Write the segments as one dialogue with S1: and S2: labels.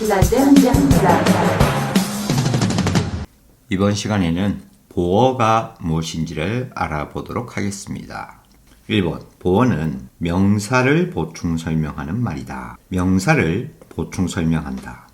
S1: La dernière
S2: 이번 시간에는 보어가 무엇인지를 알아보도록 하겠습니다. 1번, 보어는 명사를 보충 설명하는 말이다. 명사를 보충 설명한다.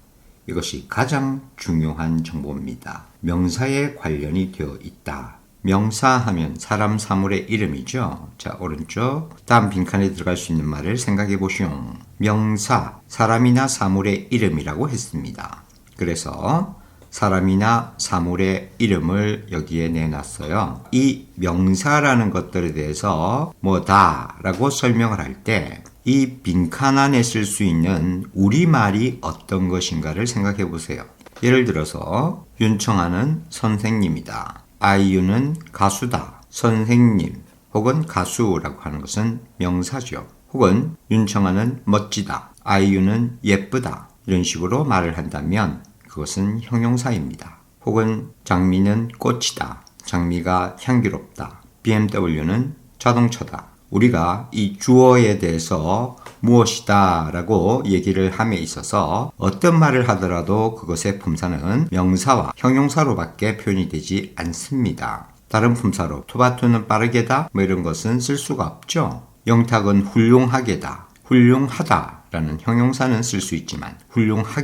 S2: 이것이 가장 중요한 정보입니다. 명사에 관련이 되어 있다. 명사 하면 사람 사물의 이름이죠. 자, 오른쪽 다음 빈칸에 들어갈 수 있는 말을 생각해 보시오. 명사, 사람이나 사물의 이름이라고 했습니다. 그래서 사람이나 사물의 이름을 여기에 내놨어요. 이 명사라는 것들에 대해서 뭐다 라고 설명을 할 때 이 빈칸 안에 쓸 수 있는 우리말이 어떤 것인가를 생각해 보세요. 예를 들어서 윤청아는 선생님이다. 아이유는 가수다. 선생님 혹은 가수라고 하는 것은 명사죠. 혹은 윤청아는 멋지다. 아이유는 예쁘다. 이런 식으로 말을 한다면 그것은 형용사입니다. 혹은 장미는 꽃이다. 장미가 향기롭다. BMW는 자동차다. 우리가 이 주어에 대해서 무엇이다 라고 얘기를 함에 있어서 어떤 말을 하더라도 그것의 품사는 명사와 형용사로밖에 표현이 되지 않습니다. 다른 품사로 투바투는 빠르게다 뭐 이런 것은 쓸 수가 없죠. 영탁은 훌륭하게다. 훌륭하다 라는 형용사는 쓸 수 있지만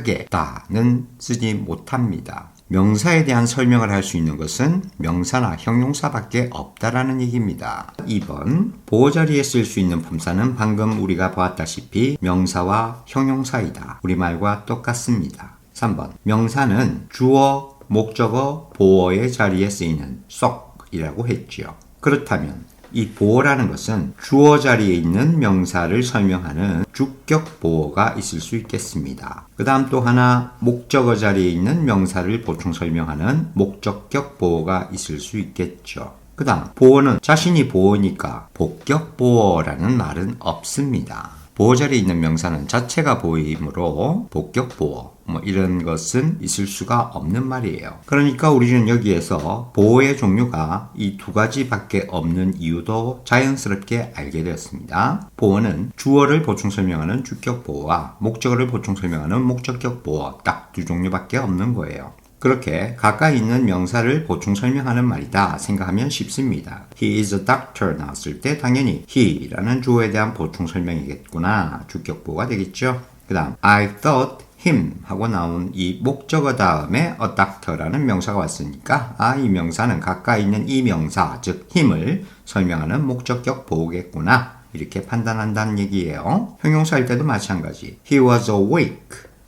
S2: 훌륭하게다는 쓰지 못합니다. 명사에 대한 설명을 할 수 있는 것은 명사나 형용사밖에 없다라는 얘기입니다. 2번, 보어 자리에 쓸 수 있는 품사는 방금 우리가 보았다시피 명사와 형용사이다. 우리말과 똑같습니다. 3번, 명사는 주어, 목적어, 보어의 자리에 쓰이는 쏙이라고 했지요. 그렇다면 이 보어라는 것은 주어 자리에 있는 명사를 설명하는 주격 보어가 있을 수 있겠습니다. 그 다음 또 하나 목적어 자리에 있는 명사를 보충 설명하는 목적격 보어가 있을 수 있겠죠. 그 다음 보어는 자신이 보어니까 복격 보어라는 말은 없습니다. 보어 자리에 있는 명사는 자체가 보이므로 복격 보어 뭐 이런 것은 있을 수가 없는 말이에요. 그러니까 우리는 여기에서 보어의 종류가 이 두 가지밖에 없는 이유도 자연스럽게 알게 되었습니다. 보어는 주어를 보충 설명하는 주격 보어와 목적어를 보충 설명하는 목적격 보어 딱 두 종류밖에 없는 거예요. 그렇게 가까이 있는 명사를 보충 설명하는 말이다 생각하면 쉽습니다. He is a doctor 나왔을 때 당연히 he라는 주어에 대한 보충 설명이겠구나. 주격보가 되겠죠. 그 다음 I thought him 하고 나온 이 목적어 다음에 a doctor라는 명사가 왔으니까 이 명사는 가까이 있는 이 명사 즉 him을 설명하는 목적격 보호겠구나. 이렇게 판단한다는 얘기예요. 형용사일 때도 마찬가지. He was awake.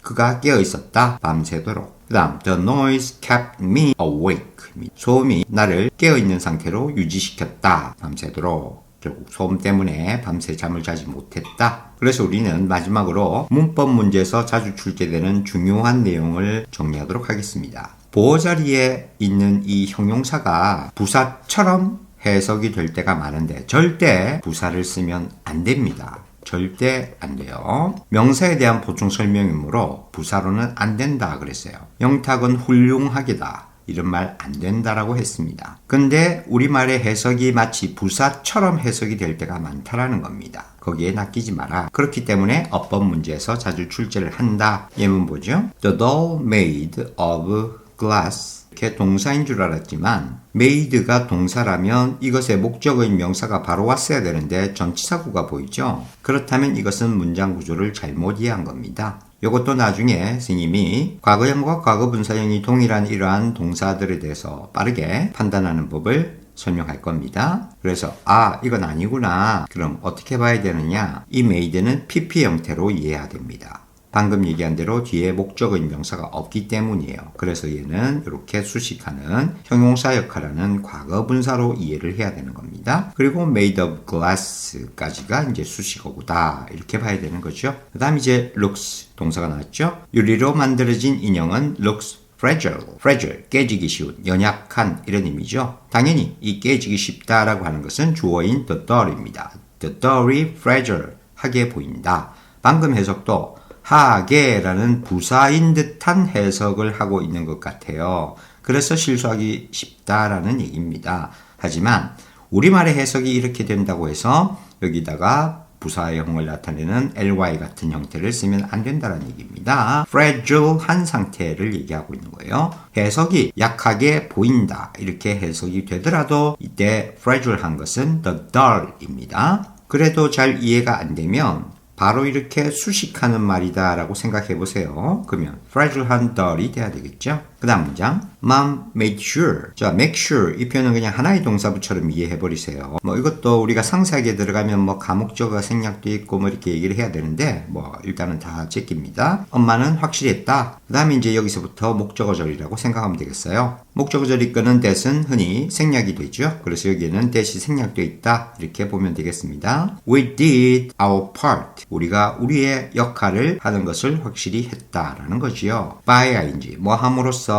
S2: 그가 깨어 있었다. 밤새도록. 그 다음 The noise kept me awake. 소음이 나를 깨어있는 상태로 유지시켰다. 밤새도록. 결국 소음 때문에 밤새 잠을 자지 못했다. 그래서 우리는 마지막으로 문법 문제에서 자주 출제되는 중요한 내용을 정리하도록 하겠습니다. 보어 자리에 있는 이 형용사가 부사처럼 해석이 될 때가 많은데 절대 부사를 쓰면 안 됩니다. 절대 안 돼요. 명사에 대한 보충 설명이므로 부사로는 안 된다 그랬어요. 영탁은 훌륭하게다. 이런 말 안 된다라고 했습니다. 근데 우리말의 해석이 마치 부사처럼 해석이 될 때가 많다라는 겁니다. 거기에 낚이지 마라. 그렇기 때문에 어법 문제에서 자주 출제를 한다. 예문 보죠. The doll made of glass. 이렇게 동사인 줄 알았지만 made가 동사라면 이것의 목적어인 명사가 바로 왔어야 되는데 전치사구가 보이죠? 그렇다면 이것은 문장 구조를 잘못 이해한 겁니다. 이것도 나중에 선생님이 과거형과 과거분사형이 동일한 이러한 동사들에 대해서 빠르게 판단하는 법을 설명할 겁니다. 그래서 이건 아니구나. 그럼 어떻게 봐야 되느냐? 이 made는 PP 형태로 이해해야 됩니다. 방금 얘기한 대로 뒤에 목적어인 명사가 없기 때문이에요. 그래서 얘는 이렇게 수식하는 형용사 역할하는 과거 분사로 이해를 해야 되는 겁니다. 그리고 made of glass까지가 이제 수식어구다. 이렇게 봐야 되는 거죠. 그 다음 이제 looks 동사가 나왔죠. 유리로 만들어진 인형은 looks fragile, 깨지기 쉬운, 연약한 이런 의미죠. 당연히 이 깨지기 쉽다라고 하는 것은 주어인 the doll입니다. The doll이 fragile하게 보인다. 방금 해석도 하게라는 부사인 듯한 해석을 하고 있는 것 같아요. 그래서 실수하기 쉽다라는 얘기입니다. 하지만 우리말의 해석이 이렇게 된다고 해서 여기다가 부사형을 나타내는 ly 같은 형태를 쓰면 안 된다는 얘기입니다. fragile한 상태를 얘기하고 있는 거예요. 해석이 약하게 보인다 이렇게 해석이 되더라도 이때 fragile한 것은 the dull입니다. 그래도 잘 이해가 안 되면 바로 이렇게 수식하는 말이다 라고 생각해 보세요. 그러면 fragile한 dull이 돼야 되겠죠. 그 다음 문장 Mom made sure. 자, make sure 이 표현은 그냥 하나의 동사부처럼 이해해 버리세요. 뭐 이것도 우리가 상세하게 들어가면 뭐 가목적어 생략도 있고 뭐 이렇게 얘기를 해야 되는데 뭐 일단은 다 제낍니다. 엄마는 확실히 했다. 그 다음에 이제 여기서부터 목적어절이라고 생각하면 되겠어요. 목적어절이 끄는 that은 흔히 생략이 되죠. 그래서 여기에는 that이 생략되어 있다 이렇게 보면 되겠습니다. We did our part. 우리가 우리의 역할을 하는 것을 확실히 했다라는 거지요. by ing 뭐 함으로써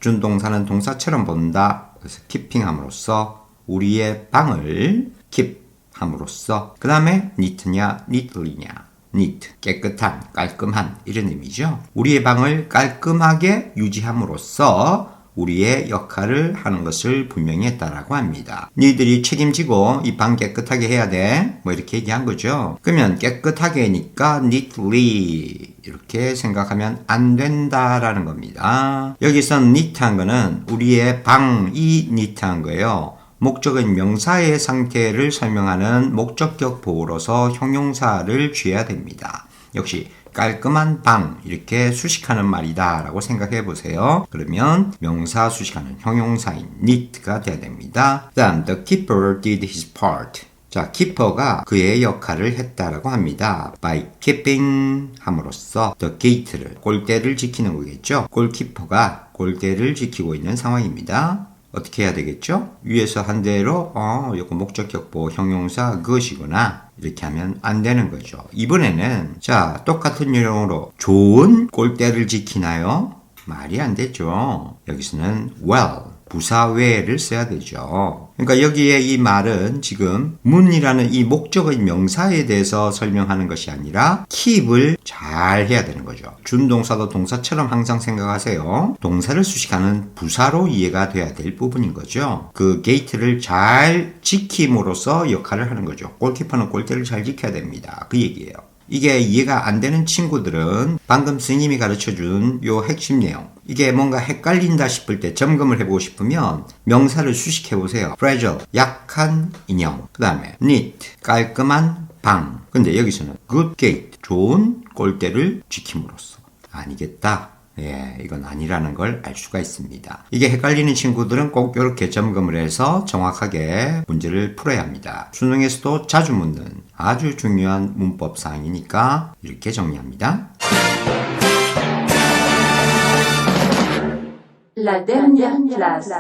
S2: 준동사는 동사처럼 본다. 그래서 keeping 함으로써 우리의 방을 keep 함으로써 그 다음에 neat냐 neatly냐 neat 깨끗한 깔끔한 이런 의미죠. 우리의 방을 깔끔하게 유지함으로써 우리의 역할을 하는 것을 분명히 했다라고 합니다. 너희들이 책임지고 이 방 깨끗하게 해야 돼. 뭐 이렇게 얘기한 거죠. 그러면 깨끗하게니까 neatly 이렇게 생각하면 안 된다라는 겁니다. 여기서 neat한 거는 우리의 방이 neat한 거예요. 목적은 명사의 상태를 설명하는 목적격 보호로서 형용사를 취해야 됩니다. 역시 깔끔한 방 이렇게 수식하는 말이다 라고 생각해 보세요. 그러면 명사 수식하는 형용사인 neat가 돼야 됩니다. 그 다음 the keeper did his part. 자, keeper가 그의 역할을 했다라고 합니다. by keeping 함으로써 the gate를 골대를 지키는 거겠죠. 골키퍼가 골대를 지키고 있는 상황입니다. 어떻게 해야 되겠죠? 위에서 한 대로 이거 목적격 보호 형용사 그것이구나 이렇게 하면 안 되는 거죠. 이번에는 자 똑같은 유형으로 좋은 골대를 지키나요? 말이 안 되죠. 여기서는 well 부사 well을 써야 되죠. 그러니까 여기에 이 말은 지금 문이라는 이 목적의 명사에 대해서 설명하는 것이 아니라 keep을 잘 해야 되는 거죠. 준동사도 동사처럼 항상 생각하세요. 동사를 수식하는 부사로 이해가 돼야 될 부분인 거죠. 그 게이트를 잘 지킴으로써 역할을 하는 거죠. 골키퍼는 골대를 잘 지켜야 됩니다. 그 얘기예요. 이게 이해가 안 되는 친구들은 방금 스님이 가르쳐준 요 핵심 내용 이게 뭔가 헷갈린다 싶을 때 점검을 해보고 싶으면 명사를 수식해보세요. fragile, 약한 인형. 그 다음에 neat, 깔끔한 방. 근데 여기서는 good gate, 좋은 골대를 지킴으로써. 아니겠다. 예, 이건 아니라는 걸 알 수가 있습니다. 이게 헷갈리는 친구들은 꼭 이렇게 점검을 해서 정확하게 문제를 풀어야 합니다. 수능에서도 자주 묻는 아주 중요한 문법 사항이니까 이렇게 정리합니다.
S1: La dernière classe.